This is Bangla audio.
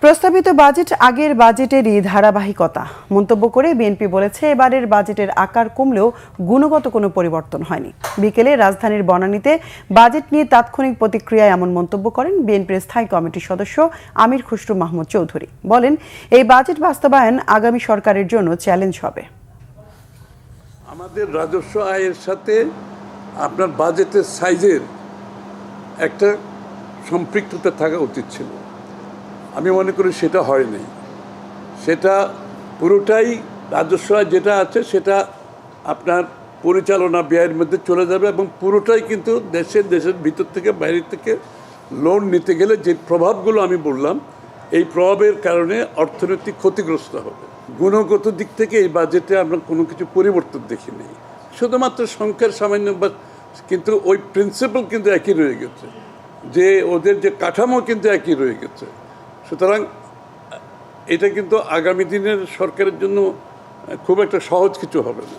প্রস্তাবিত বাজেট আগের বাজেটেরই ধারাবাহিকতা মন্তব্য করে বিএনপি বলেছে, এবারের বাজেটের আকার কমলেও গুণগত কোনো পরিবর্তন হয়নি। বিকেলে রাজধানীর বনানীতে বাজেট নিয়ে তাৎক্ষণিক প্রতিক্রিয়ায় এমন মন্তব্য করেন বিএনপির স্থায়ী কমিটির সদস্য আমির খসরু মাহমুদ চৌধুরী। বলেন, এই বাজেট বাস্তবায়ন আগামী সরকারের জন্য চ্যালেঞ্জ হবে। আমাদের রাজস্ব আয়ের সাথে আপনার বাজেটের সাইজের একটা সম্পৃক্ততা থাকা উচিত ছিল। আমি মনে করি সেটা হয়নি। সেটা পুরোটাই রাজস্ব আয় যেটা আছে সেটা আপনার পরিচালনা ব্যয়ের মধ্যে চলে যাবে এবং পুরোটাই কিন্তু দেশের ভিতর থেকে বাইরে থেকে লোন নিতে গেলে যে প্রভাবগুলো আমি বললাম, এই প্রভাবের কারণে অর্থনৈতিক ক্ষতিগ্রস্ত হবে। গুণগত দিক থেকে এই বাজেটে আমরা কোনো কিছু পরিবর্তন দেখিনি, শুধুমাত্র সংখ্যার সামান্য, কিন্তু ওই প্রিন্সিপাল কিন্তু একই রয়ে গেছে, যে ওদের যে কাঠামো কিন্তু একই রয়ে গেছে। সুতরাং এটা কিন্তু আগামী দিনের সরকারের জন্য খুব একটা সহজ কিছু হবে না।